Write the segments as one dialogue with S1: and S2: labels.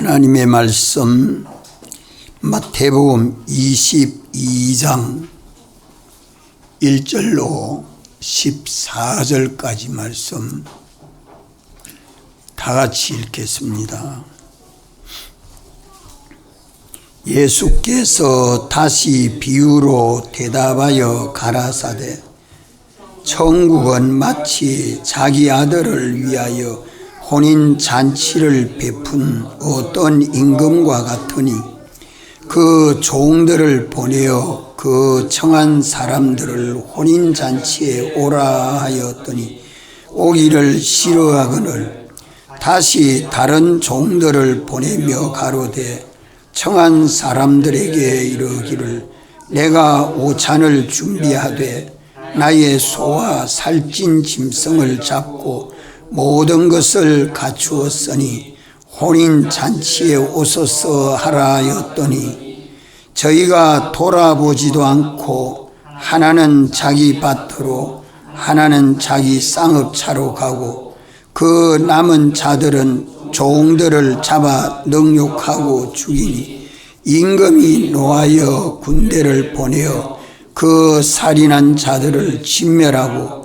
S1: 하나님의 말씀 마태복음 22장 1절로 14절까지 말씀 다 같이 읽겠습니다. 예수께서 다시 비유로 대답하여 가라사대 천국은 마치 자기 아들을 위하여 혼인잔치를 베푼 어떤 임금과 같으니 그 종들을 보내어 그 청한 사람들을 혼인잔치에 오라 하였더니 오기를 싫어하거늘 다시 다른 종들을 보내며 가로되 청한 사람들에게 이르기를 내가 오찬을 준비하되 나의 소와 살찐 짐승을 잡고 모든 것을 갖추었으니 혼인잔치에 오소서 하라 하였더니 저희가 돌아보지도 않고 하나는 자기 밭으로 하나는 자기 쌍업차로 가고 그 남은 자들은 종들을 잡아 능욕하고 죽이니 임금이 노하여 군대를 보내어 그 살인한 자들을 진멸하고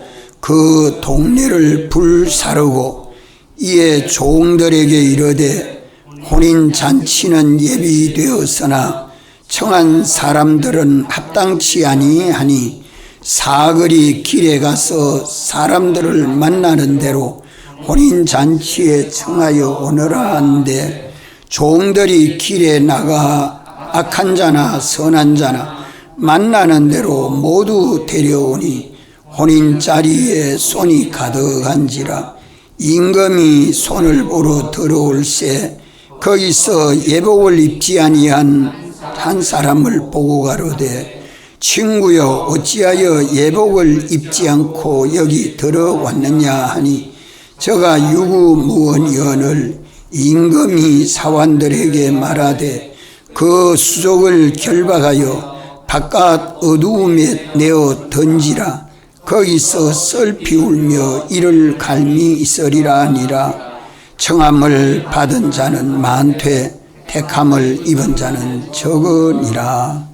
S1: 그 동네를 불사르고 이에 종들에게 이르되 혼인잔치는 예비되었으나 청한 사람들은 합당치 아니하니 사거리 길에 가서 사람들을 만나는 대로 혼인잔치에 청하여 오너라 하는데 종들이 길에 나가 악한 자나 선한 자나 만나는 대로 모두 데려오니 혼인자리에 손이 가득한지라 임금이 손을 보러 들어올새 거기서 예복을 입지 아니한 한 사람을 보고 가로되 친구여 어찌하여 예복을 입지 않고 여기 들어왔느냐 하니 저가 유구무원이언을 임금이 사환들에게 말하되 그 수족을 결박하여 바깥 어두움에 내어 던지라 거기서 썰피 울며 이를 갈미 있으리라 하니라. 청함을 받은 자는 많되 택함을 입은 자는 적으니라.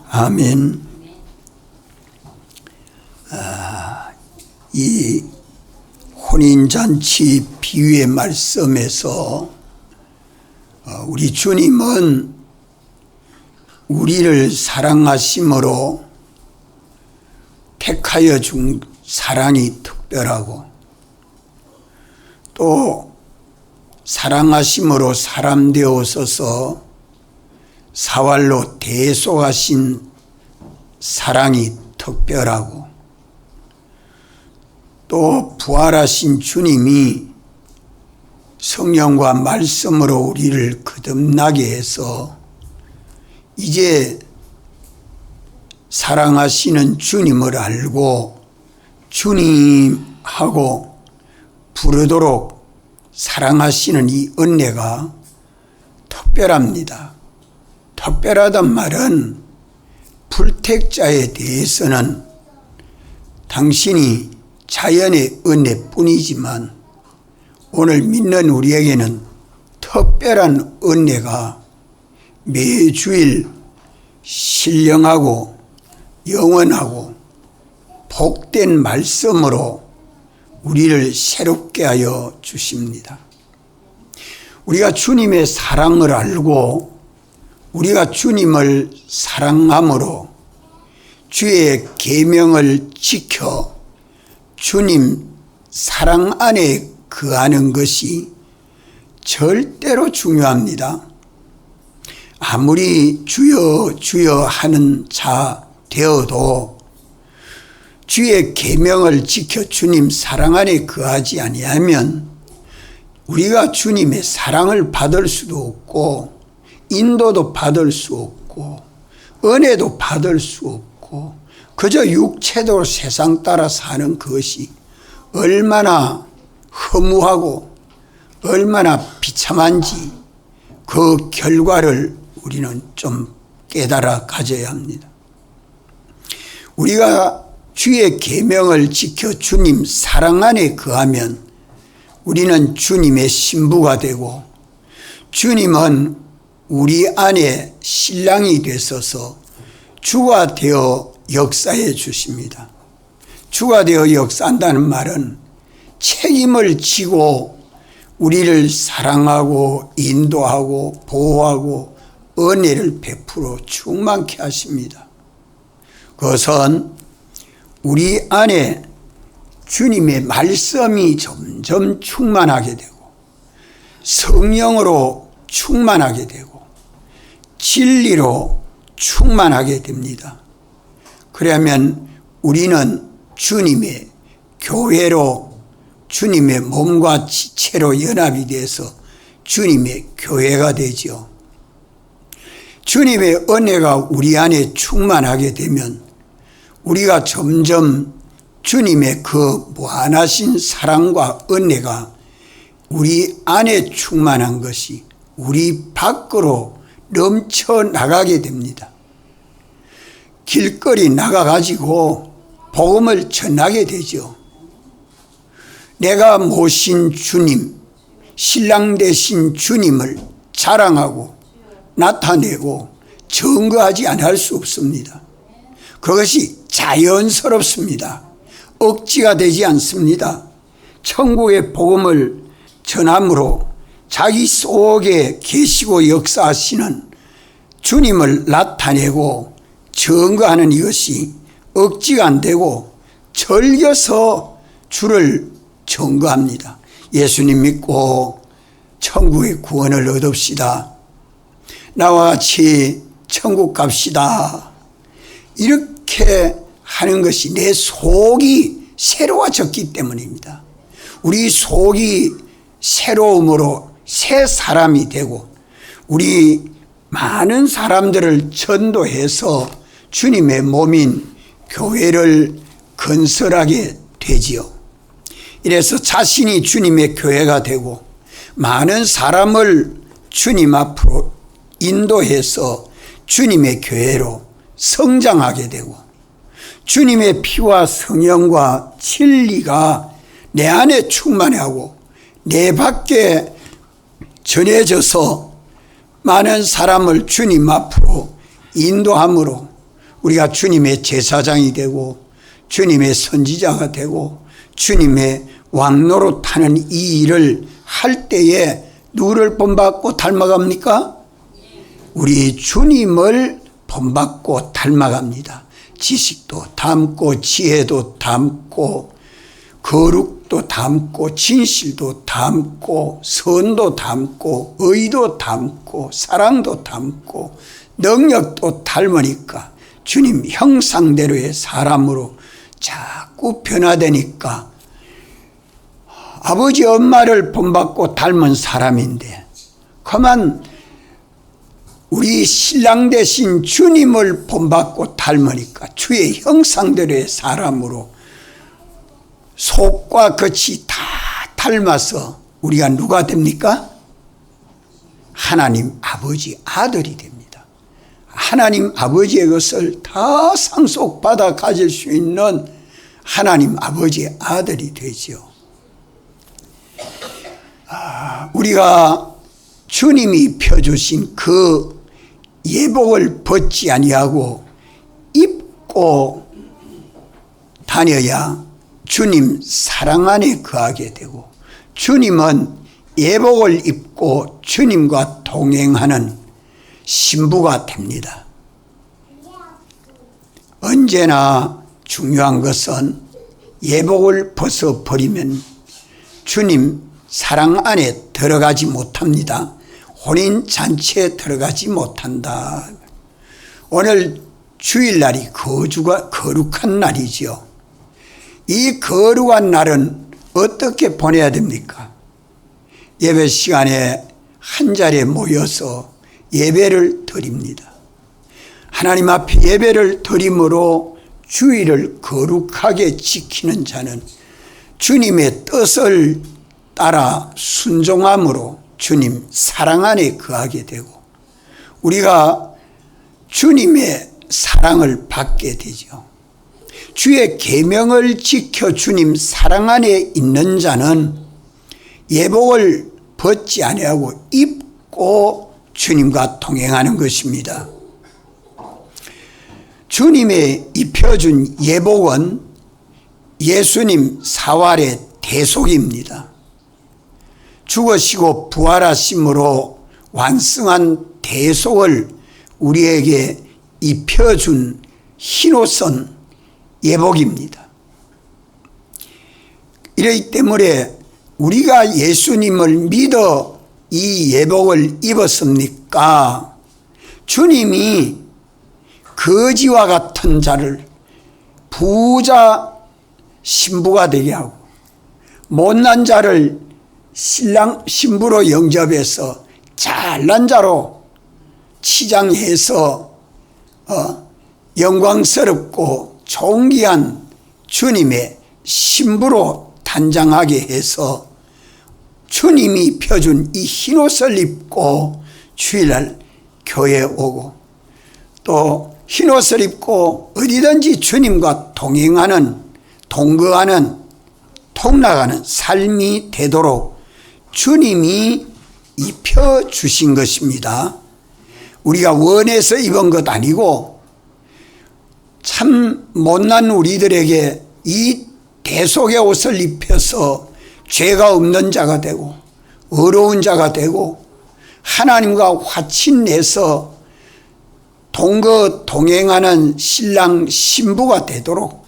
S1: 아멘. 이 혼인잔치 비유의 말씀에서 우리 주님은 우리를 사랑하심으로 택하여 준 사랑이 특별하고 또 사랑하심으로 사람 되어서서 사활로 대속하신 사랑이 특별하고 또 부활하신 주님이 성령과 말씀으로 우리를 거듭나게 해서 이제 사랑하시는 주님을 알고 주님하고 부르도록 사랑하시는 이 은혜가 특별합니다. 특별하단 말은 불택자에 대해서는 당신이 자연의 은혜뿐이지만 오늘 믿는 우리에게는 특별한 은혜가 매주일 신령하고 영원하고 복된 말씀으로 우리를 새롭게 하여 주십니다. 우리가 주님의 사랑을 알고 우리가 주님을 사랑함으로 주의 계명을 지켜 주님 사랑 안에 거하는 것이 절대로 중요합니다. 아무리 주여 주여 하는 자 되어도 주의 계명을 지켜 주님 사랑 안에 거하지 아니하면 우리가 주님의 사랑을 받을 수도 없고 인도도 받을 수 없고 은혜도 받을 수 없고 그저 육체도 세상 따라 사는 것이 얼마나 허무하고 얼마나 비참한지 그 결과를 우리는 좀 깨달아 가져야 합니다. 우리가 주의 계명을 지켜 주님 사랑 안에 거하면 우리는 주님의 신부가 되고 주님은 우리 안에 신랑이 되셔서 주가 되어 역사해 주십니다. 주가 되어 역사한다는 말은 책임을 지고 우리를 사랑하고 인도하고 보호하고 은혜를 베풀어 충만케 하십니다. 그것은 우리 안에 주님의 말씀이 점점 충만하게 되고 성령으로 충만하게 되고 진리로 충만하게 됩니다. 그러면 우리는 주님의 교회로 주님의 몸과 지체로 연합이 돼서 주님의 교회가 되죠. 주님의 은혜가 우리 안에 충만하게 되면 우리가 점점 주님의 그 무한하신 사랑과 은혜가 우리 안에 충만한 것이 우리 밖으로 넘쳐나가게 됩니다. 길거리 나가가지고 복음을 전하게 되죠. 내가 모신 주님, 신랑 되신 주님을 자랑하고 나타내고 증거하지 않을 수 없습니다. 그것이 자연스럽습니다. 억지가 되지 않습니다. 천국의 복음을 전함으로 자기 속에 계시고 역사하시는 주님을 나타내고 증거하는 이것이 억지가 안 되고 즐겨서 주를 증거합니다. 예수님 믿고 천국의 구원을 얻읍시다. 나와 같이 천국 갑시다. 이렇게 하는 것이 내 속이 새로워졌기 때문입니다. 우리 속이 새로움으로 새 사람이 되고 우리 많은 사람들을 전도해서 주님의 몸인 교회를 건설하게 되지요. 이래서 자신이 주님의 교회가 되고 많은 사람을 주님 앞으로 인도해서 주님의 교회로 성장하게 되고 주님의 피와 성령과 진리가 내 안에 충만하고 내 밖에 전해져서 많은 사람을 주님 앞으로 인도함으로 우리가 주님의 제사장이 되고 주님의 선지자가 되고 주님의 왕노릇하는 이 일을 할 때에 누구를 본받고 닮아갑니까? 우리 주님을 본받고 닮아갑니다. 지식도 담고 지혜도 담고 거룩도 담고 진실도 담고 선도 담고 의도 담고 사랑도 담고 능력도 닮으니까 주님 형상대로의 사람으로 자꾸 변화되니까 아버지 엄마를 본받고 닮은 사람인데 그만 우리 신랑 되신 주님을 본받고 닮으니까 주의 형상대로의 사람으로 속과 겉이 다 닮아서 우리가 누가 됩니까? 하나님 아버지 아들이 됩니다. 하나님 아버지의 것을 다 상속받아 가질 수 있는 하나님 아버지의 아들이 되죠. 우리가 주님이 펴주신 그 예복을 벗지 아니하고 입고 다녀야 주님 사랑 안에 거하게 되고 주님은 예복을 입고 주님과 동행하는 신부가 됩니다. 언제나 중요한 것은 예복을 벗어버리면 주님 사랑 안에 들어가지 못합니다. 혼인잔치에 들어가지 못한다. 오늘 주일날이 거룩한 날이죠. 이 거룩한 날은 어떻게 보내야 됩니까? 예배 시간에 한 자리에 모여서 예배를 드립니다. 하나님 앞에 예배를 드림으로 주일을 거룩하게 지키는 자는 주님의 뜻을 따라 순종함으로 주님 사랑 안에 거하게 되고 우리가 주님의 사랑을 받게 되죠. 주의 계명을 지켜 주님 사랑 안에 있는 자는 예복을 벗지 아니하고 입고 주님과 동행하는 것입니다. 주님의 입혀준 예복은 예수님 사활의 대속입니다. 죽으시고 부활하심으로 완성한 대속을 우리에게 입혀준 흰옷은 예복입니다. 이러기 때문에 우리가 예수님을 믿어 이 예복을 입었습니까? 주님이 거지와 같은 자를 부자 신부가 되게 하고 못난 자를 신랑 신부로 영접해서 잘난 자로 치장해서 영광스럽고 존귀한 주님의 신부로 단장하게 해서 주님이 펴준 이 흰옷을 입고 주일날 교회에 오고 또 흰옷을 입고 어디든지 주님과 동행하는 동거하는 통나가는 삶이 되도록 주님이 입혀주신 것입니다. 우리가 원해서 입은 것 아니고 참 못난 우리들에게 이 대속의 옷을 입혀서 죄가 없는 자가 되고 어려운 자가 되고 하나님과 화친내서 동행하는 신랑 신부가 되도록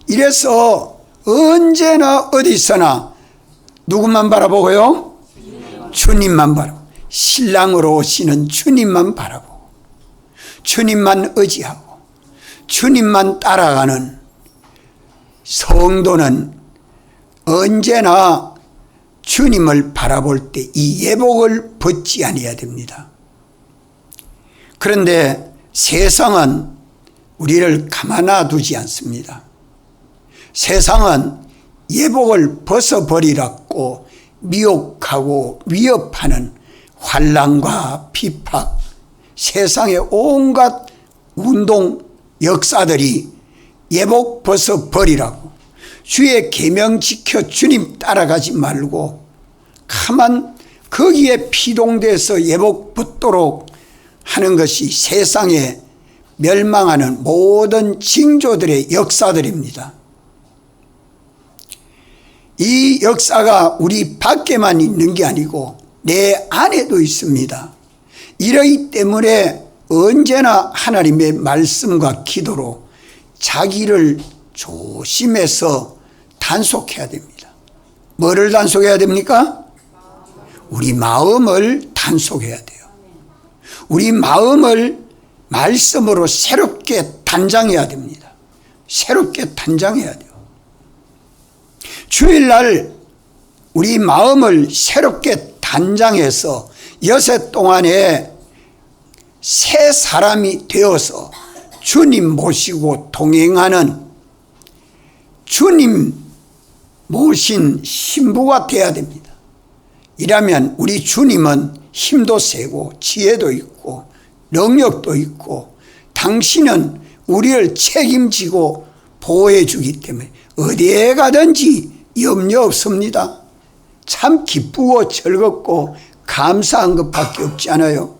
S1: 이래서 언제나 어디서나 누구만 바라보고요? 주님만 바라보고 신랑으로 오시는 주님만 바라보고 주님만 의지하고 주님만 따라가는 성도는 언제나 주님을 바라볼 때 이 예복을 벗지 아니해야 됩니다. 그런데 세상은 우리를 가만놔 두지 않습니다. 세상은 예복을 벗어버리라고 미혹하고 위협하는 환난과 핍박, 세상의 온갖 운동 역사들이 예복 벗어버리라고 주의 계명 지켜 주님 따라가지 말고 가만 거기에 피동돼서 예복 벗도록 하는 것이 세상에 멸망하는 모든 징조들의 역사들입니다. 이 역사가 우리 밖에만 있는 게 아니고 내 안에도 있습니다. 이러기 때문에 언제나 하나님의 말씀과 기도로 자기를 조심해서 단속해야 됩니다. 뭐를 단속해야 됩니까? 우리 마음을 단속해야 돼요. 우리 마음을 말씀으로 새롭게 단장해야 됩니다. 새롭게 단장해야 돼요. 주일날 우리 마음을 새롭게 단장해서 여세 동안에 새 사람이 되어서 주님 모시고 동행하는 주님 모신 신부가 되어야 됩니다. 이라면 우리 주님은 힘도 세고 지혜도 있고 능력도 있고 당신은 우리를 책임지고 보호해 주기 때문에 어디에 가든지 염려 없습니다. 참 기쁘고 즐겁고 감사한 것밖에 없지 않아요.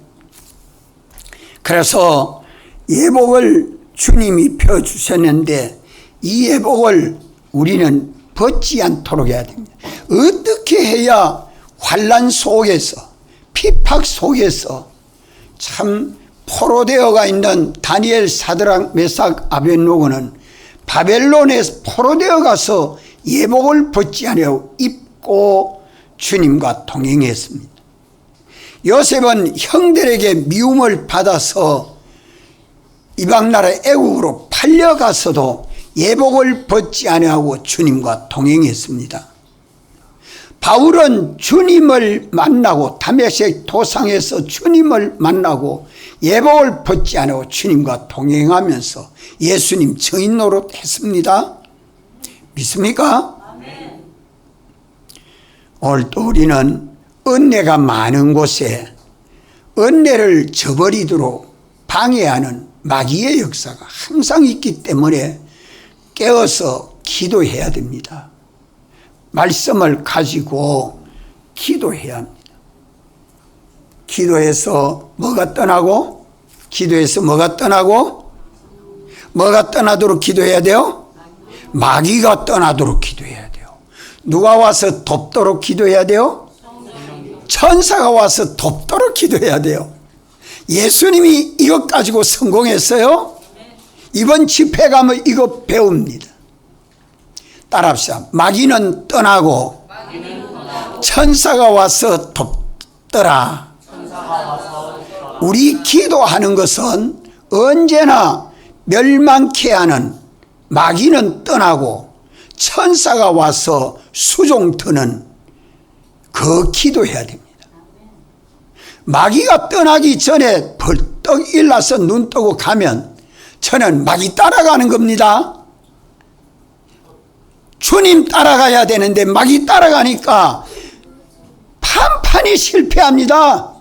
S1: 그래서 예복을 주님이 펴주셨는데 이 예복을 우리는 벗지 않도록 해야 됩니다. 어떻게 해야 환난 속에서 핍박 속에서 참 포로되어가 있는 다니엘, 사드락, 메삭, 아벳노고는 바벨론에 포로되어 가서 예복을 벗지 않고 입고 주님과 동행했습니다. 요셉은 형들에게 미움을 받아서 이방나라 애국으로 팔려가서도 예복을 벗지 아니하고 주님과 동행했습니다. 바울은 주님을 만나고 다메섹 도상에서 주님을 만나고 예복을 벗지 않고 주님과 동행하면서 예수님 증인 노릇했습니다. 믿습니까? 아멘. 오늘도 우리는 은혜가 많은 곳에 은혜를 저버리도록 방해하는 마귀의 역사가 항상 있기 때문에 깨어서 기도해야 됩니다. 말씀을 가지고 기도해야 합니다. 기도해서 뭐가 떠나고? 기도해서 뭐가 떠나고? 뭐가 떠나도록 기도해야 돼요? 마귀가 떠나도록 기도해야 돼요. 누가 와서 돕도록 기도해야 돼요? 천사가 와서 돕도록 기도해야 돼요. 예수님이 이것 가지고 성공했어요? 이번 집회 가면 이거 배웁니다. 따라합시다. 마귀는 떠나고 천사가 와서 돕더라. 우리 기도하는 것은 언제나 멸망케 하는 마귀는 떠나고 천사가 와서 수종 드는 그 기도해야 됩니다. 마귀가 떠나기 전에 벌떡 일어나서 눈 뜨고 가면 저는 마귀 따라가는 겁니다. 주님 따라가야 되는데 마귀 따라가니까 판판히 실패합니다.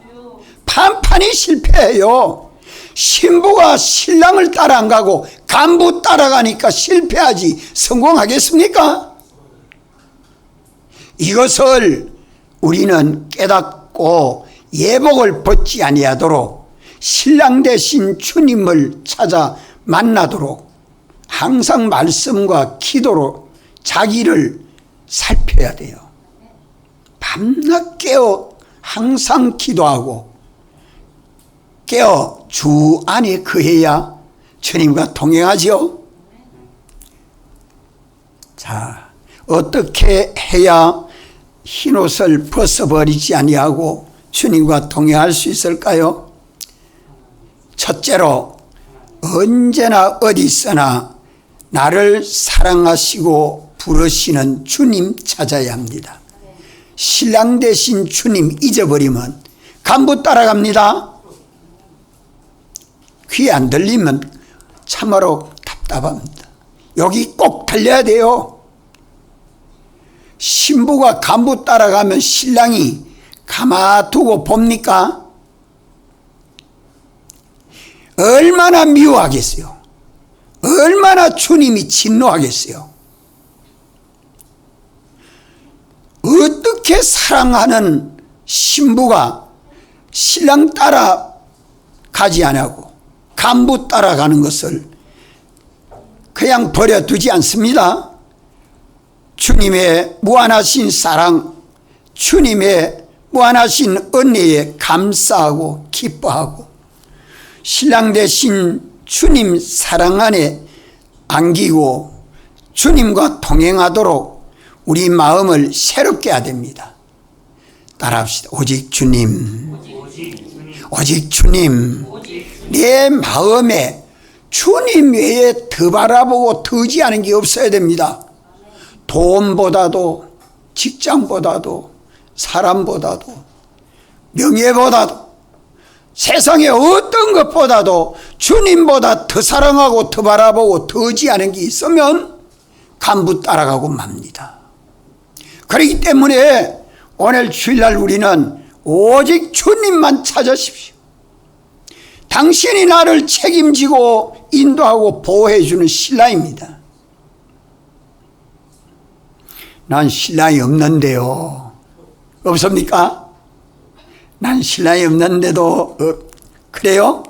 S1: 판판히 실패해요. 신부가 신랑을 따라 안 가고 간부 따라가니까 실패하지 성공하겠습니까? 이것을 우리는 깨닫고 예복을 벗지 아니하도록 신랑 대신 주님을 찾아 만나도록 항상 말씀과 기도로 자기를 살펴야 돼요. 밤낮 깨어 항상 기도하고 깨어 주 안에 거해야 주님과 동행하지요. 자, 어떻게 해야 흰옷을 벗어버리지 아니하고 주님과 동행할 수 있을까요? 첫째로 언제나 어디 있으나 나를 사랑하시고 부르시는 주님 찾아야 합니다. 신랑 대신 주님 잊어버리면 간부 따라갑니다. 귀에 안 들리면 참으로 답답합니다. 여기 꼭 들려야 돼요. 신부가 간부 따라가면 신랑이 가마두고 봅니까? 얼마나 미워하겠어요. 얼마나 주님이 진노하겠어요. 어떻게 사랑하는 신부가 신랑 따라가지 않고 간부 따라가는 것을 그냥 버려두지 않습니다. 주님의 무한하신 사랑, 주님의 무한하신 은혜에 감사하고 기뻐하고 신랑 대신 주님 사랑 안에 안기고 주님과 동행하도록 우리 마음을 새롭게 해야 됩니다. 따라합시다. 오직 주님, 오직 주님. 내 마음에 주님 외에 더 바라보고 더 의지하는 게 없어야 됩니다. 돈보다도 직장보다도 사람보다도 명예보다도 세상의 어떤 것보다도 주님보다 더 사랑하고 더 바라보고 더 의지하는 게 있으면 간부 따라가고 맙니다. 그렇기 때문에 오늘 주일날 우리는 오직 주님만 찾으십시오. 당신이 나를 책임지고 인도하고 보호해 주는 신랑입니다. 난 신랑이 없는데요. 없습니까? 난 신랑이 없는데도 그래요?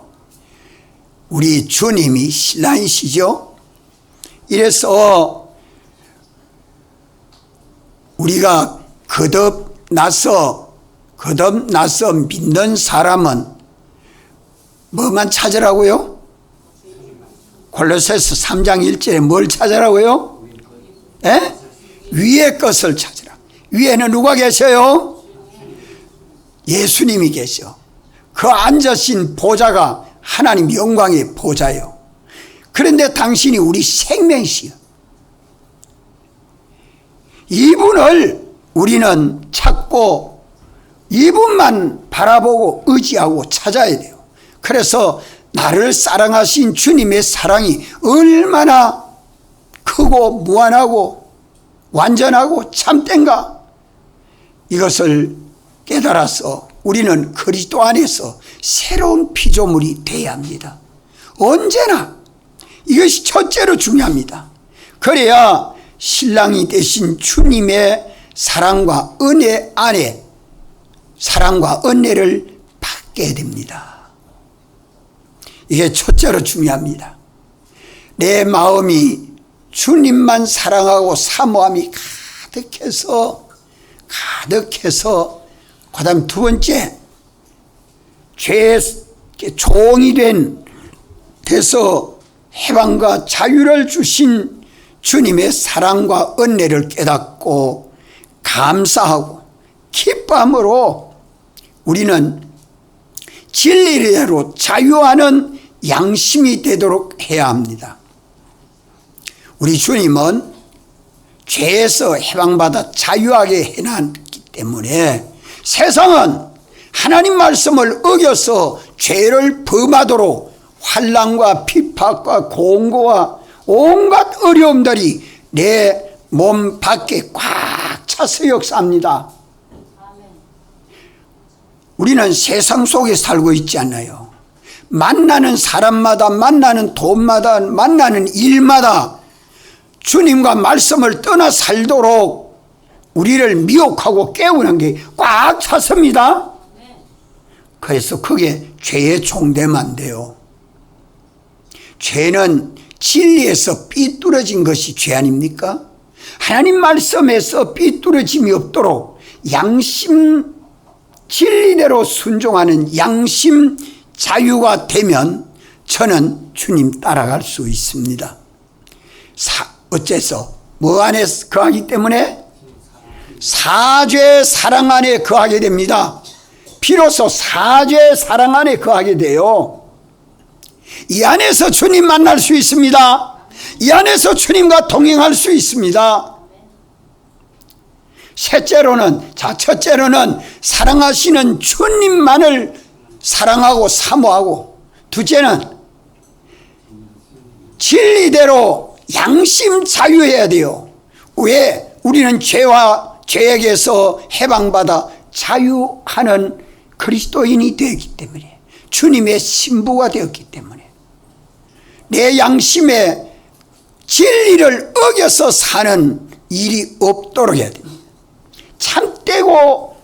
S1: 우리 주님이 신랑이시죠? 이래서 우리가 거듭나서 믿는 사람은 뭐만 찾으라고요? 골로새서 3장 1절에 뭘 찾으라고요? 에? 위의 것을 찾으라. 위에는 누가 계셔요? 예수님이 계셔. 그 앉으신 보좌가 하나님 영광의 보좌예요. 그런데 당신이 우리 생명이시여. 이분을 우리는 찾고 이분만 바라보고 의지하고 찾아야 돼요. 그래서 나를 사랑하신 주님의 사랑이 얼마나 크고 무한하고 완전하고 참된가, 이것을 깨달아서 우리는 그리스도 안에서 새로운 피조물이 되어야 합니다. 언제나 이것이 첫째로 중요합니다. 그래야 신랑이 되신 주님의 사랑과 은혜 안에 사랑과 은혜를 바뀌어야 됩니다. 이게 첫째로 중요합니다. 내 마음이 주님만 사랑하고 사모함이 가득해서 그 다음 두 번째, 죄의 종이 돼서 해방과 자유를 주신 주님의 사랑과 은혜를 깨닫고 감사하고 기쁨으로 우리는 진리대로 자유하는 양심이 되도록 해야 합니다. 우리 주님은 죄에서 해방받아 자유하게 해놨기 때문에 세상은 하나님 말씀을 어겨서 죄를 범하도록 환난과 핍박과 공고와 온갖 어려움들이 내 몸 밖에 꽉 차서 역사합니다. 우리는 세상 속에 살고 있지 않나요? 만나는 사람마다, 만나는 돈마다, 만나는 일마다 주님과 말씀을 떠나 살도록 우리를 미혹하고 깨우는 게 꽉 찼습니다. 그래서 그게 죄의 종되면 안 돼요. 죄는 진리에서 삐뚤어진 것이 죄 아닙니까? 하나님 말씀에서 삐뚤어짐이 없도록 양심, 진리대로 순종하는 양심 자유가 되면 저는 주님 따라갈 수 있습니다. 어째서? 뭐 안에 거하기 때문에? 사죄 사랑 안에 거하게 됩니다. 비로소 사죄 사랑 안에 거하게 돼요. 이 안에서 주님 만날 수 있습니다. 이 안에서 주님과 동행할 수 있습니다. 첫째로는 사랑하시는 주님만을 사랑하고 사모하고, 둘째는 진리대로 양심 자유해야 돼요. 왜? 우리는 죄에게서 해방받아 자유하는 그리스도인이 되었기 때문에, 주님의 신부가 되었기 때문에 내 양심에 진리를 어겨서 사는 일이 없도록 해야 됩니다. 참되고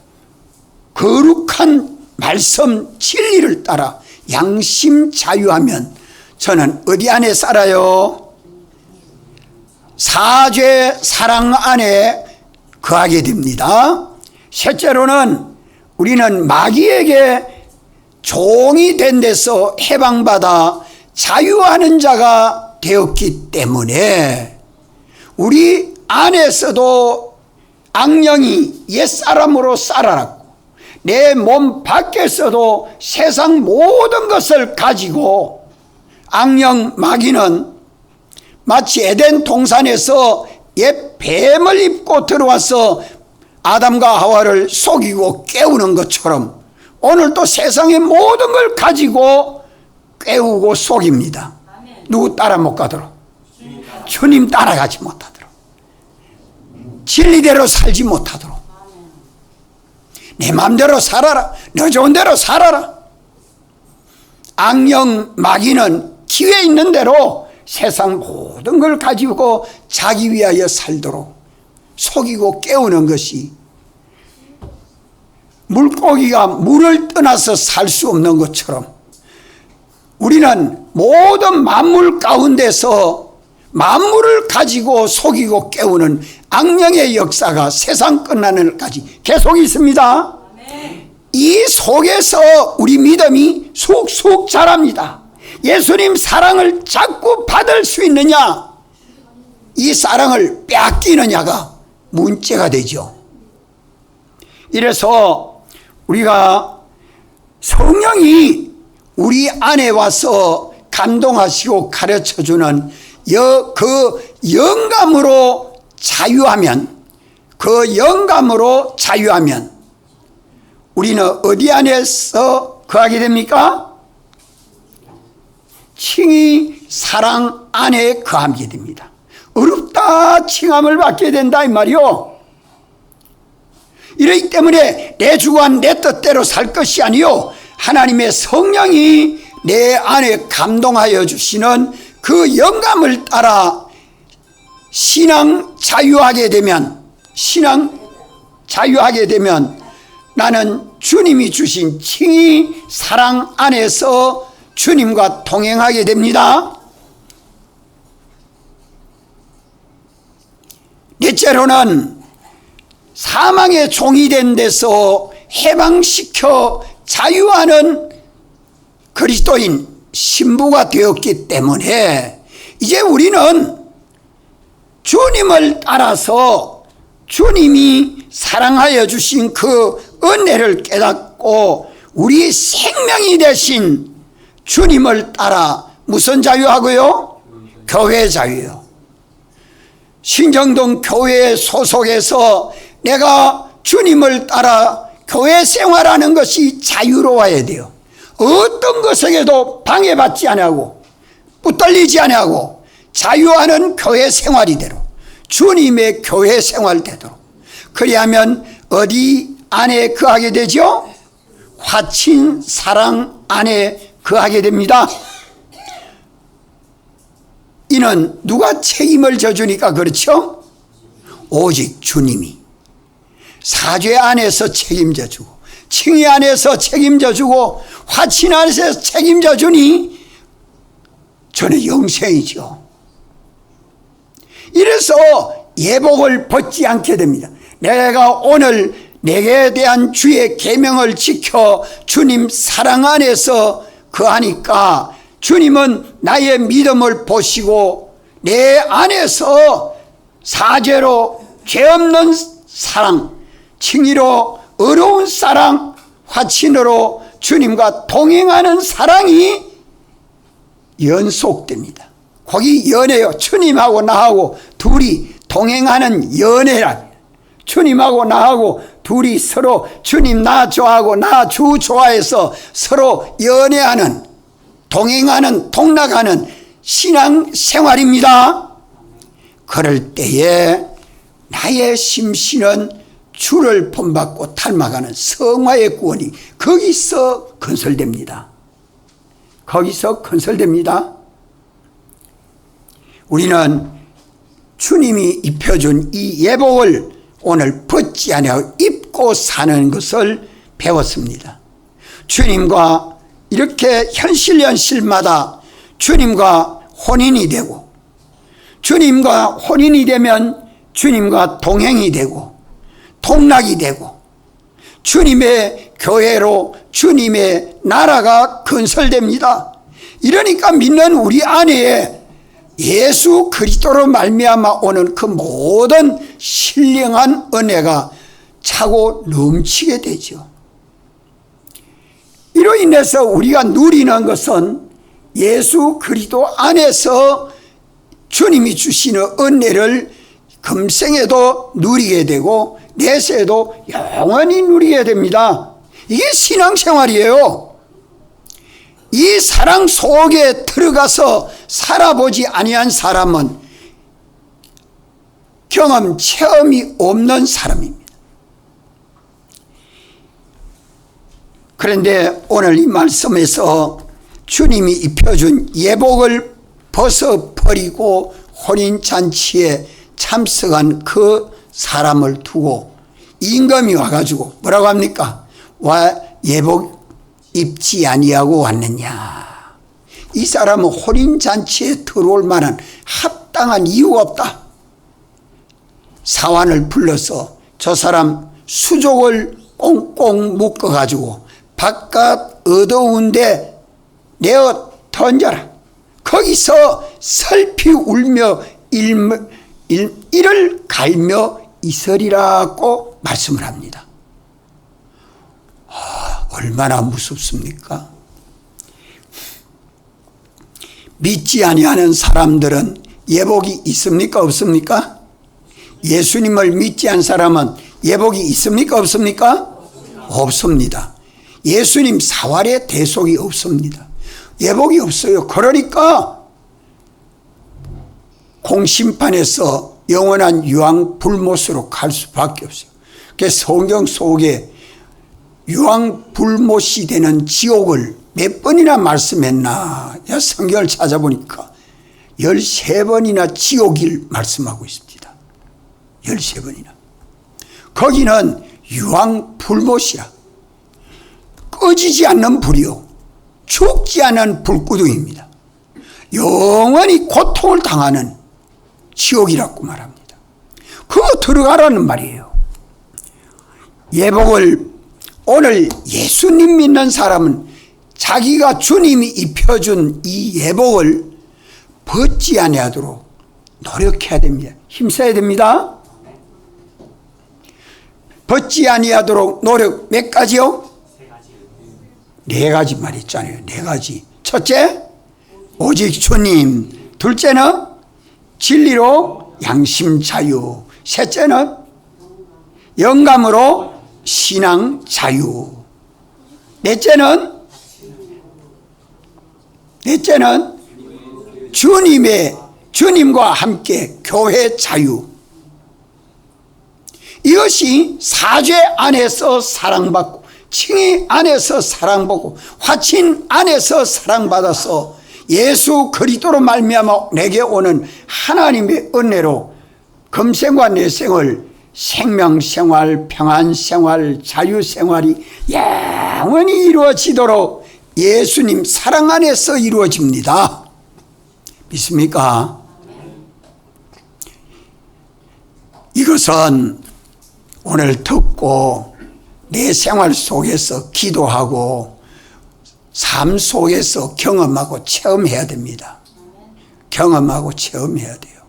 S1: 거룩한 말씀 진리를 따라 양심 자유하면 저는 어디 안에 살아요? 사죄 사랑 안에 거하게 됩니다. 셋째로는 우리는 마귀에게 종이 된 데서 해방받아 자유하는 자가 되었기 때문에 우리 안에서도 악령이 옛사람으로 살아났고 내 몸 밖에서도 세상 모든 것을 가지고 악령 마귀는 마치 에덴 동산에서 옛 뱀을 입고 들어와서 아담과 하와를 속이고 깨우는 것처럼 오늘도 세상의 모든 걸 가지고 깨우고 속입니다. 누구 따라 못 가도록, 주님 따라가지 못하도록, 진리대로 살지 못하도록, 내 마음대로 살아라, 너 좋은 대로 살아라. 악령 마귀는 기회 있는 대로 세상 모든 걸 가지고 자기 위하여 살도록 속이고 깨우는 것이, 물고기가 물을 떠나서 살 수 없는 것처럼 우리는 모든 만물 가운데서 만물을 가지고 속이고 깨우는 악령의 역사가 세상 끝나는 날까지 계속 있습니다. 이 속에서 우리 믿음이 쑥쑥 자랍니다. 예수님 사랑을 자꾸 받을 수 있느냐, 이 사랑을 빼앗기느냐가 문제가 되죠. 이래서 우리가 성령이 우리 안에 와서 감동하시고 가르쳐주는 그 영감으로 자유하면, 우리는 어디 안에서 거하게 됩니까? 칭의 사랑 안에 거하게 됩니다. 어렵다 칭함을 받게 된다 이 말이요. 이러기 때문에 내 주관 내 뜻대로 살 것이 아니요, 하나님의 성령이 내 안에 감동하여 주시는 그 영감을 따라 신앙 자유하게 되면 나는 주님이 주신 칭의 사랑 안에서 주님과 동행하게 됩니다. 넷째로는 사망의 종이 된 데서 해방시켜 자유하는 그리스도인 신부가 되었기 때문에 이제 우리는 주님을 따라서 주님이 사랑하여 주신 그 은혜를 깨닫고 우리 생명이 되신 주님을 따라 무슨 자유하고요? 교회 자유요. 신정동 교회 소속해서 내가 주님을 따라 교회 생활하는 것이 자유로워야 돼요. 어떤 것에게도 방해받지 아니하고 붙들리지 아니하고 자유하는 교회 생활이 되도록, 주님의 교회 생활 되도록. 그리하면 어디 안에 거하게 되죠? 화친 사랑 안에 거하게 됩니다. 이는 누가 책임을 져주니까 그렇죠? 오직 주님이 사죄 안에서 책임져주고, 칭의 안에서 책임져주고, 화친 안에서 책임져주니 저는 영생이죠. 이래서 예복을 벗지 않게 됩니다. 내가 오늘 내게 대한 주의 계명을 지켜 주님 사랑 안에서 거하니까 주님은 나의 믿음을 보시고 내 안에서 사죄로 죄 없는 사랑, 칭의로 어려운 사랑, 화친으로 주님과 동행하는 사랑이 연속됩니다. 거기 연애요. 주님하고 나하고 둘이 동행하는 연애라. 주님하고 나하고 둘이 서로 주님 나 좋아하고 나 주 좋아해서 서로 연애하는, 동행하는, 동락하는 신앙 생활입니다. 그럴 때에 나의 심신은 주를 본받고 닮아가는 성화의 구원이 거기서 건설됩니다. 거기서 건설됩니다. 우리는 주님이 입혀준 이 예복을 오늘 벗지 아니하고 입고 사는 것을 배웠습니다. 주님과 이렇게 현실마다 주님과 혼인이 되고, 주님과 혼인이 되면 주님과 동행이 되고 동락이 되고 주님의 교회로 주님의 나라가 건설됩니다. 이러니까 믿는 우리 안에 예수 그리스도로 말미암아 오는 그 모든 신령한 은혜가 차고 넘치게 되죠. 이로 인해서 우리가 누리는 것은 예수 그리스도 안에서 주님이 주시는 은혜를 금생에도 누리게 되고 내세에도 영원히 누리게 됩니다. 이게 신앙생활이에요. 이 사랑 속에 들어가서 살아보지 아니한 사람은 경험, 체험이 없는 사람입니다. 그런데 오늘 이 말씀에서 주님이 입혀준 예복을 벗어버리고 혼인잔치에 참석한 그 사람을 두고 임금이 와가지고 뭐라고 합니까? 와 예복 입지 아니하고 왔느냐. 이 사람은 혼인잔치에 들어올 만한 합당한 이유가 없다. 사환을 불러서 저 사람 수족을 꽁꽁 묶어가지고 바깥 어두운데 내어 던져라. 거기서 슬피 울며 이를 갈며 있으리라고 말씀을 합니다. 얼마나 무섭습니까? 믿지 아니하는 사람들은 예복이 있습니까? 없습니까? 예수님을 믿지 않은 사람은 예복이 있습니까? 없습니까? 없습니다. 예수님 사활의 대속이 없습니다. 예복이 없어요. 그러니까 공심판에서 영원한 유황불못으로 갈 수밖에 없어요. 그래서 성경 속에 유황불못이 되는 지옥을 몇 번이나 말씀했나. 성경을 찾아보니까 13번이나 지옥을 말씀하고 있습니다. 13번이나. 거기는 유황불 불못이라. 꺼지지 않는 불이요 죽지 않는 불구덩입니다. 영원히 고통을 당하는 지옥이라고 말합니다. 그거 들어가라는 말이에요. 예복을 오늘 예수님 믿는 사람은 자기가 주님이 입혀준 이 예복을 벗지 아니하도록 노력해야 됩니다. 힘써야 됩니다. 벗지 아니하도록 노력 몇 가지요? 네 가지 말했잖아요. 네 가지. 첫째, 오직 주님. 둘째는 진리로 양심 자유. 셋째는 영감으로 신앙 자유. 넷째는 주님과 함께 교회 자유. 이것이 사죄 안에서 사랑받고 칭의 안에서 사랑받고 화친 안에서 사랑받아서 예수 그리스도로 말미암아 내게 오는 하나님의 은혜로 금생과 내생을 생명생활, 평안생활, 자유생활이 영원히 이루어지도록 예수님 사랑 안에서 이루어집니다. 믿습니까? 이것은 오늘 듣고 내 생활 속에서 기도하고 삶 속에서 경험하고 체험해야 됩니다. 경험하고 체험해야 돼요.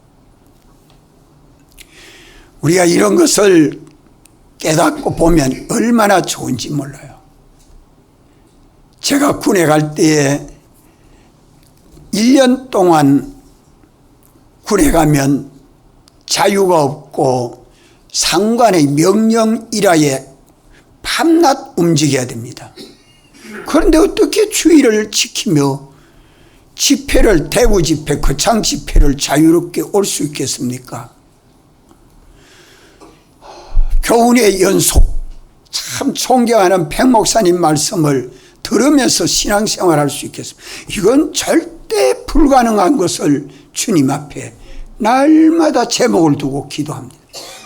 S1: 우리가 이런 것을 깨닫고 보면 얼마나 좋은지 몰라요. 제가 군에 갈 때에 1년 동안 군에 가면 자유가 없고 상관의 명령 일하에 밤낮 움직여야 됩니다. 그런데 어떻게 주의를 지키며 집회를, 대구 집회, 거창 집회를 자유롭게 올 수 있겠습니까? 교훈의 연속, 참 존경하는 백 목사님 말씀을 들으면서 신앙생활할 수 있겠습니까? 이건 절대 불가능한 것을 주님 앞에 날마다 제목을 두고 기도합니다.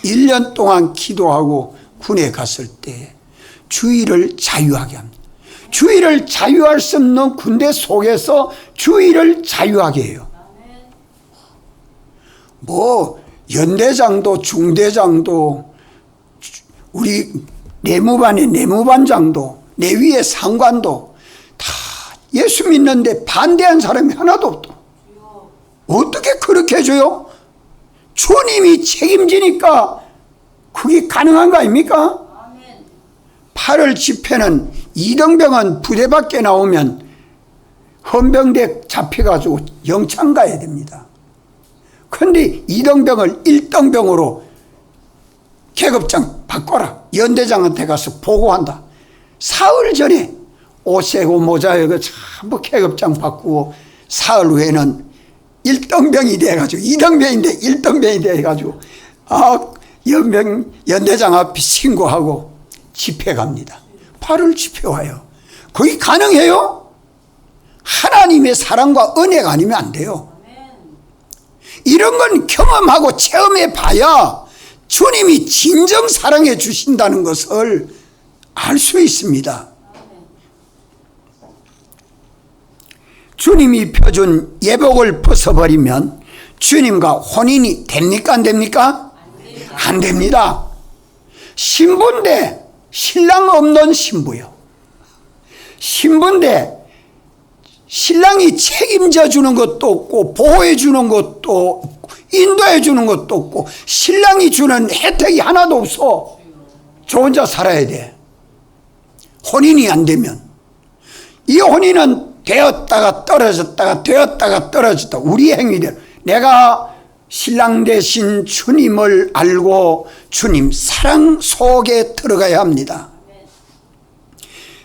S1: 1년 동안 기도하고 군에 갔을 때 주의를 자유하게 합니다. 주의를 자유할 수 없는 군대 속에서 주의를 자유하게 해요. 뭐 연대장도 중대장도 우리 내무반의 내무반장도 내위의 상관도 다 예수 믿는데 반대한 사람이 하나도 없다. 어떻게 그렇게 해줘요? 주님이 책임지니까 그게 가능한 거 아닙니까? 8월 집회는 이등병은 부대 밖에 나오면 헌병대 잡혀가지고 영창 가야 됩니다. 그런데 이등병을 1등병으로 계급장 바꿔라. 연대장한테 가서 보고한다. 사흘 전에 옷세고 모자에고 전부 계급장 바꾸고 사흘 후에는 1등병이 돼가지고 2등병인데 1등병이 돼가지고 연대장 앞에 신고하고 집회 갑니다. 8월 집회 와요. 그게 가능해요? 하나님의 사랑과 은혜가 아니면 안 돼요. 이런 건 경험하고 체험해 봐야 주님이 진정 사랑해 주신다는 것을 알 수 있습니다. 주님이 펴준 예복을 벗어버리면 주님과 혼인이 됩니까? 안 됩니까? 안 됩니다. 신부인데 신랑 없는 신부요. 신부인데 신랑이 책임져 주는 것도 없고 보호해 주는 것도 없고 인도해 주는 것도 없고 신랑이 주는 혜택이 하나도 없어. 저 혼자 살아야 돼. 혼인이 안 되면 이 혼인은 되었다가 떨어졌다가 되었다가 떨어졌다. 우리 행위대로 내가 신랑 대신 주님을 알고 주님 사랑 속에 들어가야 합니다.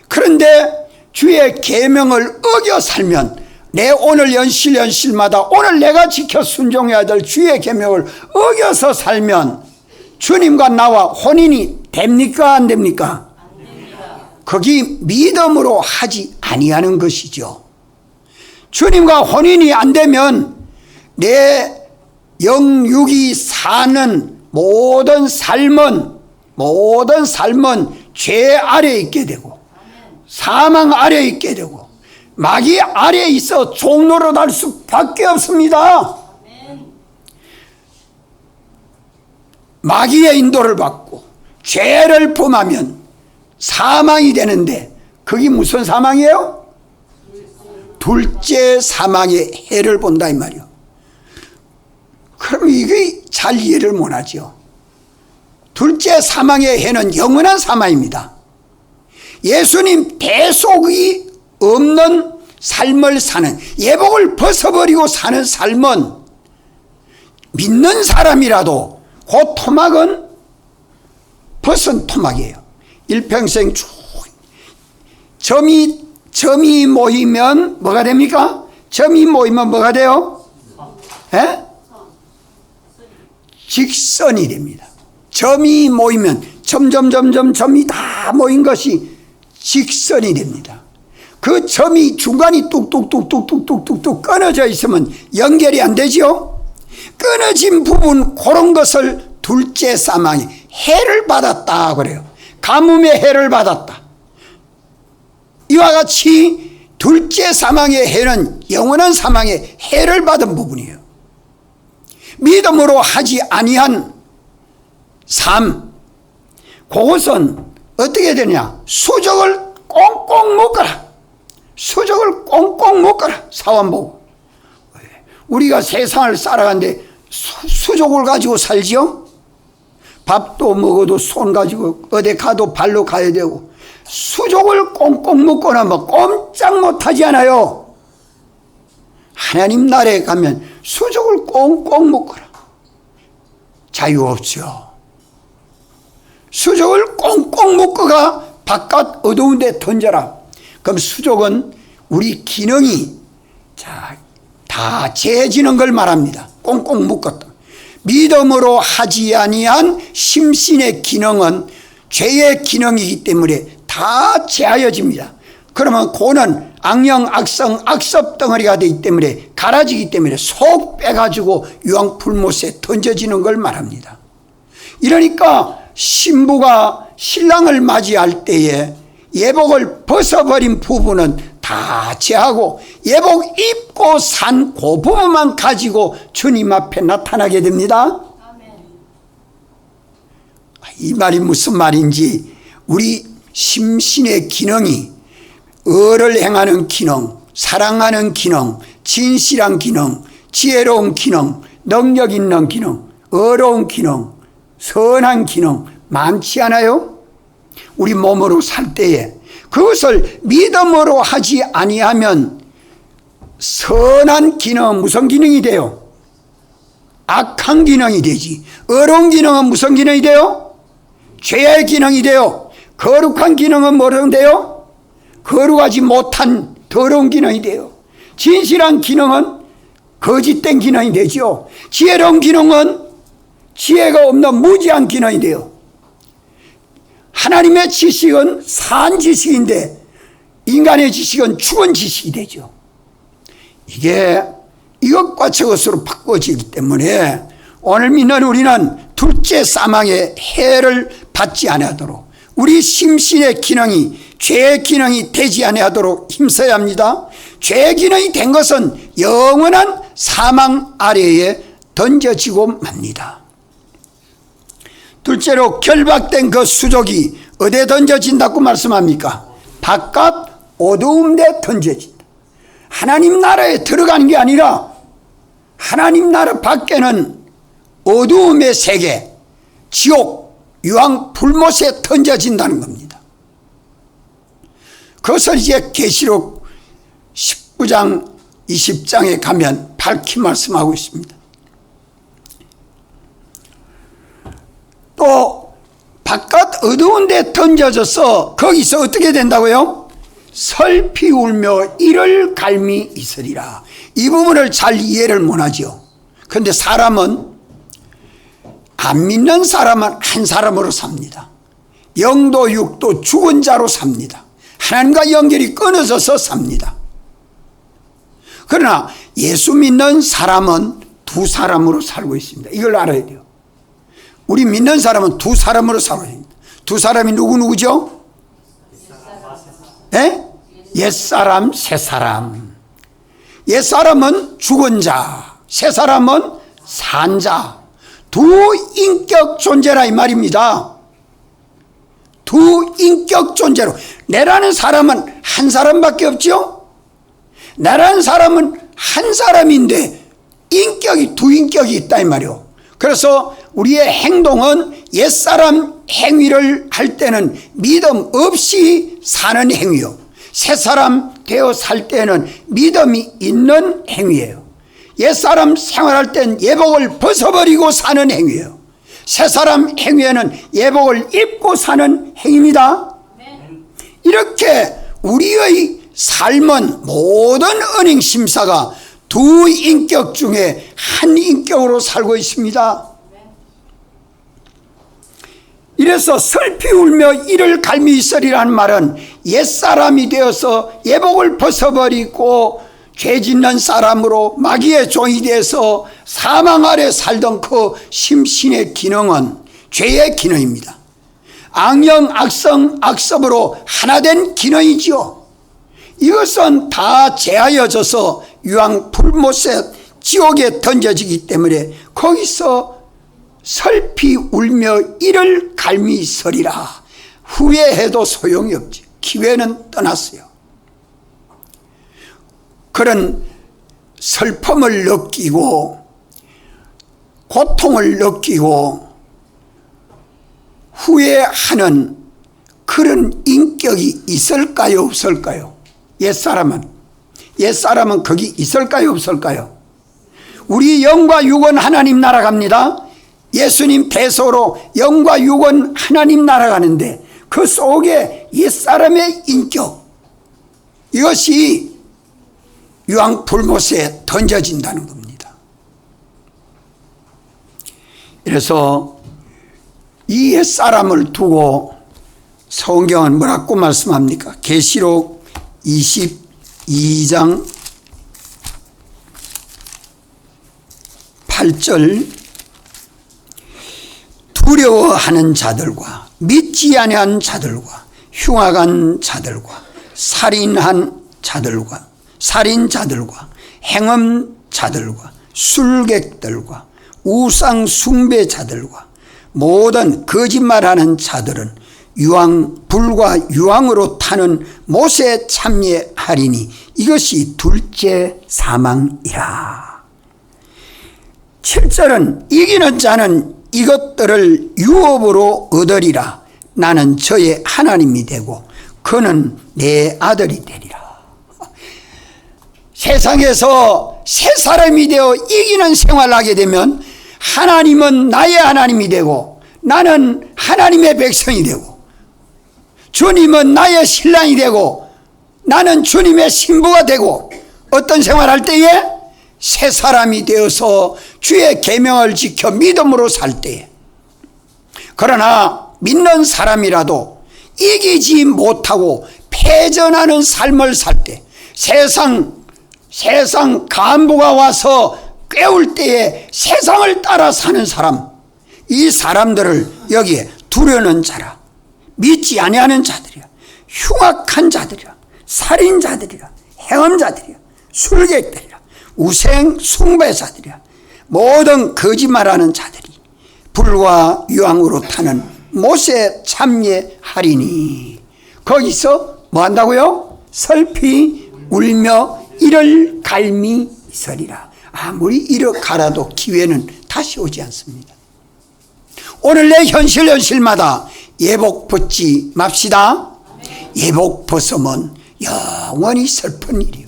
S1: 그런데 주의 계명을 어겨 살면 내 오늘 연실마다 오늘 내가 지켜 순종해야 될 주의 계명을 어겨서 살면 주님과 나와 혼인이 됩니까? 안 됩니까?
S2: 안 됩니다.
S1: 거기 믿음으로 하지 아니하는 것이죠. 주님과 혼인이 안 되면 내 영육이 사는 모든 삶은 죄 아래에 있게 되고 사망 아래에 있게 되고 마귀 아래에 있어 종노릇할 수밖에 없습니다. 마귀의 인도를 받고 죄를 범하면 사망이 되는데 그게 무슨 사망이에요? 둘째 사망의 해를 본다 이 말이요. 그럼 이게 잘 이해를 못하죠. 둘째 사망의 해는 영원한 사망입니다. 예수님 대속이 없는 삶을 사는, 예복을 벗어버리고 사는 삶은 믿는 사람이라도 그 토막은 벗은 토막이에요. 일평생 쭉 점이 모이면 뭐가 됩니까? 점이 모이면 뭐가 돼요? 에? 직선이 됩니다. 점이 모이면 점이 다 모인 것이 직선이 됩니다. 그 점이 중간이 뚝뚝뚝뚝뚝뚝뚝 끊어져 있으면 연결이 안 되지요. 끊어진 부분 그런 것을 둘째 사망이 해를 받았다 그래요. 가뭄의 해를 받았다. 이와 같이 둘째 사망의 해는 영원한 사망의 해를 받은 부분이에요. 믿음으로 하지 아니한 삶, 그것은 어떻게 되냐? 수족을 꽁꽁 묶어라. 수족을 꽁꽁 묶어라. 사원복. 우리가 세상을 살아가는데 수족을 가지고 살지요? 밥도 먹어도 손 가지고 어디 가도 발로 가야 되고, 수족을 꽁꽁 묶어놓으면 꼼짝 못하지 않아요. 하나님 나라에 가면 수족을 꽁꽁 묶어라. 자유 없죠. 수족을 꽁꽁 묶어가 바깥 어두운 데 던져라. 그럼 수족은 우리 기능이 다 재지는 걸 말합니다. 꽁꽁 묶었다. 믿음으로 하지 아니한 심신의 기능은 죄의 기능이기 때문에 다 제하여집니다. 그러면 고는 악령, 악성, 악섭 덩어리가 되기 때문에 갈아지기 때문에 속 빼가지고 유황불못에 던져지는 걸 말합니다. 이러니까 신부가 신랑을 맞이할 때에 예복을 벗어버린 부분은 다 제하고 예복 입고 산 그 부분만 가지고 주님 앞에 나타나게 됩니다. 이 말이 무슨 말인지, 우리 심신의 기능이 의를 행하는 기능, 사랑하는 기능, 진실한 기능, 지혜로운 기능, 능력 있는 기능, 의로운 기능, 선한 기능 많지 않아요? 우리 몸으로 살 때에 그것을 믿음으로 하지 아니하면 선한 기능은 무슨 기능이 돼요? 악한 기능이 되지. 의로운 기능은 무슨 기능이 돼요? 죄의 기능이 돼요. 거룩한 기능은 뭐라고 돼요? 거룩하지 못한 더러운 기능이 돼요. 진실한 기능은 거짓된 기능이 되죠. 지혜로운 기능은 지혜가 없는 무지한 기능이 돼요. 하나님의 지식은 산 지식인데 인간의 지식은 죽은 지식이 되죠. 이게 이것과 저것으로 바꿔지기 때문에 오늘 믿는 우리는 둘째 사망의 해를 받지 아니하도록, 우리 심신의 기능이 죄의 기능이 되지 아니하도록 힘써야 합니다. 죄의 기능이 된 것은 영원한 사망 아래에 던져지고 맙니다. 둘째로 결박된 그 수족이 어디에 던져진다고 말씀합니까? 바깥 어두운 데 던져진다. 하나님 나라에 들어가는 게 아니라 하나님 나라 밖에는 어두움의 세계, 지옥, 유황 불못에 던져진다는 겁니다. 그것을 이제 계시록 19장 20장에 가면 밝히 말씀하고 있습니다. 또 바깥 어두운 데 던져져서 거기서 어떻게 된다고요? 슬피 울며 이를 갈미 있으리라. 이 부분을 잘 이해를 못하죠. 그런데 사람은, 안 믿는 사람은 한 사람으로 삽니다. 영도 육도 죽은 자로 삽니다. 하나님과 연결이 끊어져서 삽니다. 그러나 예수 믿는 사람은 두 사람으로 살고 있습니다. 이걸 알아야 돼요. 우리 믿는 사람은 두 사람으로 살아야 됩니다. 두 사람이 누구죠? 예? 옛사람, 새사람. 옛사람은 죽은 자, 새사람은 산 자. 두 인격 존재라 이 말입니다. 두 인격 존재로. 내라는 사람은 한 사람밖에 없죠. 나라는 사람은 한 사람인데 인격이 두 인격이 있다 이 말이요. 그래서 우리의 행동은 옛사람 행위를 할 때는 믿음 없이 사는 행위요, 새사람 되어 살 때는 믿음이 있는 행위예요. 옛사람 생활할 땐 예복을 벗어버리고 사는 행위예요. 새사람 행위에는 예복을 입고 사는 행위입니다. 이렇게 우리의 삶은 모든 은행 심사가 두 인격 중에 한 인격으로 살고 있습니다. 이래서 슬피 울며 이를 갈미 있으리라는 말은 옛사람이 되어서 예복을 벗어버리고 죄 짓는 사람으로 마귀의 종이 되어서 사망 아래 살던 그 심신의 기능은 죄의 기능입니다. 악령, 악성, 악섭으로 하나 된 기능이지요. 이것은 다 제하여져서 유황 불못에 지옥에 던져지기 때문에 거기서 슬피 울며 이를 갈미 서리라. 후회해도 소용이 없지. 기회는 떠났어요. 그런 슬픔을 느끼고 고통을 느끼고 후회하는 그런 인격이 있을까요, 없을까요? 옛사람은 거기 있을까요, 없을까요? 우리 영과 육은 하나님 나라 갑니다. 예수님 배소로 영과 육은 하나님 나라 가는데 그 속에 옛사람의 인격, 이것이 유황 불못에 던져진다는 겁니다. 그래서 이 옛사람을 두고 성경은 뭐라고 말씀합니까? 계시록 22장 8절 두려워하는 자들과 믿지 아니한 자들과 흉악한 자들과 살인자들과 행음자들과 술객들과 우상 숭배자들과 모든 거짓말하는 자들은 불과 유황으로 타는 못에 참여하리니 이것이 둘째 사망이라. 7절은 이기는 자는 이것들을 유업으로 얻으리라. 나는 저의 하나님이 되고 그는 내 아들이 되리라. 세상에서 새 사람이 되어 이기는 생활을 하게 되면 하나님은 나의 하나님이 되고 나는 하나님의 백성이 되고 주님은 나의 신랑이 되고 나는 주님의 신부가 되고 어떤 생활할 때에 새 사람이 되어서 주의 계명을 지켜 믿음으로 살 때에. 그러나 믿는 사람이라도 이기지 못하고 패전하는 삶을 살 때 세상 간부가 와서 꾀울 때에 세상을 따라 사는 사람, 이 사람들을 여기에 두려는 자라, 믿지 아니하는 자들이야, 흉악한 자들이야, 살인자들이야, 행음자들이야, 술객들이야, 우생 숭배자들이야, 모든 거짓말하는 자들이 불과 유황으로 타는 못에 참여하리니 거기서 뭐 한다고요? 슬피 울며 이를 갈미 있으리라. 아무리 이를 갈아도 기회는 다시 오지 않습니다. 오늘 내 현실마다 예복 벗지 맙시다. 예복 벗으면 영원히 슬픈 일이요.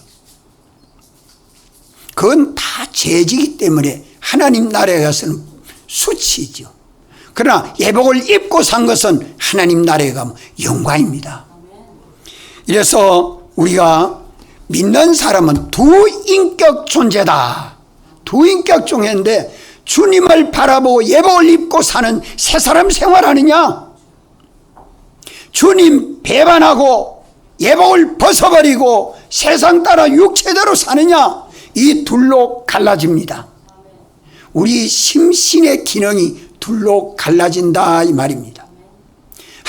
S1: 그건 다 죄지기 때문에 하나님 나라에 가서는 수치죠. 그러나 예복을 입고 산 것은 하나님 나라에 가면 영광입니다. 이래서 우리가 믿는 사람은 두 인격 존재다. 두 인격 존재인데 주님을 바라보고 예복을 입고 사는 새 사람 생활하느냐, 주님 배반하고 예복을 벗어버리고 세상 따라 육체대로 사느냐, 이 둘로 갈라집니다. 우리 심신의 기능이 둘로 갈라진다 이 말입니다.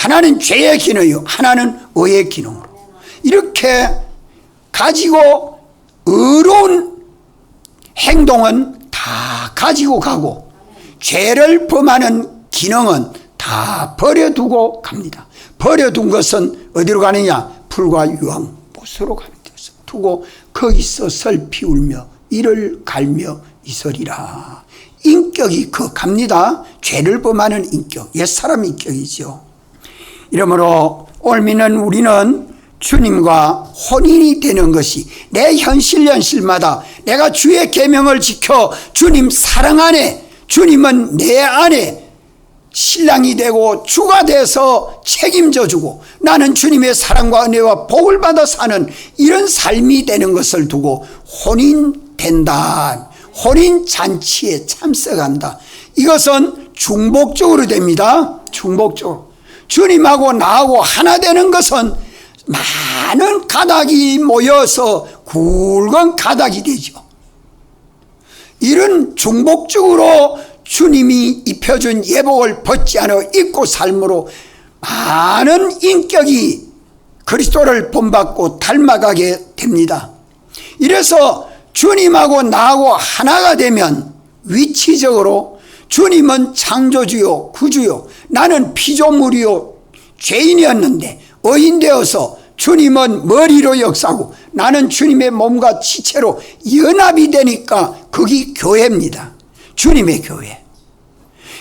S1: 하나는 죄의 기능이요, 하나는 의의 기능으로 이렇게 가지고 의로운 행동은 다 가지고 가고 죄를 범하는 기능은 다 버려두고 갑니다. 버려둔 것은 어디로 가느냐? 불과 유황못으로 가는 데서 두고 거기서 슬피 울며 이를 갈며 있으리라. 인격이 갑니다. 죄를 범하는 인격, 옛사람 인격이죠. 이러므로 오늘 믿는 우리는 주님과 혼인이 되는 것이 내 현실마다 내가 주의 계명을 지켜 주님 사랑 안에, 주님은 내 안에 신랑이 되고 주가 돼서 책임져 주고 나는 주님의 사랑과 은혜와 복을 받아 사는 이런 삶이 되는 것을 두고 혼인된다, 혼인잔치에 참석한다. 이것은 중복적으로 됩니다. 중복적으로. 주님하고 나하고 하나 되는 것은 많은 가닥이 모여서 굵은 가닥이 되죠. 이런 중복적으로 주님이 입혀준 예복을 벗지 않아 입고 삶으로 많은 인격이 그리스도를 본받고 닮아가게 됩니다. 이래서 주님하고 나하고 하나가 되면 위치적으로 주님은 창조주요 구주요, 나는 피조물이요 죄인이었는데 의인되어서 주님은 머리로 역사하고 나는 주님의 몸과 지체로 연합이 되니까 그게 교회입니다. 주님의 교회.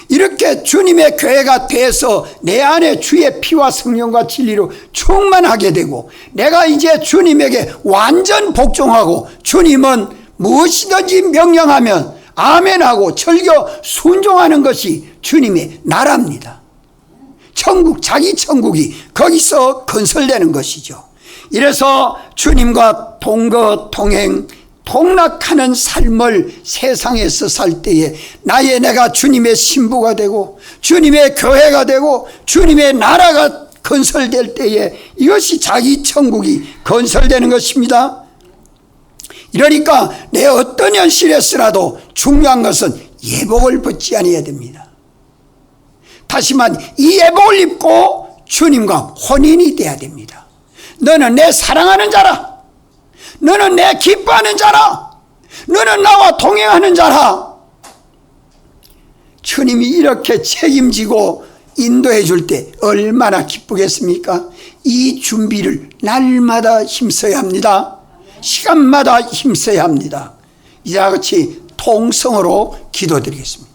S1: 이렇게 주님의 교회가 돼서 내 안에 주의 피와 성령과 진리로 충만하게 되고 내가 이제 주님에게 완전 복종하고 주님은 무엇이든지 명령하면 아멘하고 절겨 순종하는 것이 주님의 나라입니다. 천국, 자기 천국이 거기서 건설되는 것이죠. 이래서 주님과 동거 동행 동락하는 삶을 세상에서 살 때에 내가 주님의 신부가 되고 주님의 교회가 되고 주님의 나라가 건설될 때에 이것이 자기 천국이 건설되는 것입니다. 이러니까 내 어떤 현실에서라도 중요한 것은 예복을 벗지 아니해야 됩니다. 다시만 이 예복을 입고 주님과 혼인이 돼야 됩니다. 너는 내 사랑하는 자라, 너는 내 기뻐하는 자라, 너는 나와 동행하는 자라. 주님이 이렇게 책임지고 인도해 줄 때 얼마나 기쁘겠습니까? 이 준비를 날마다 힘써야 합니다. 시간마다 힘써야 합니다. 이와 같이 통성으로 기도드리겠습니다.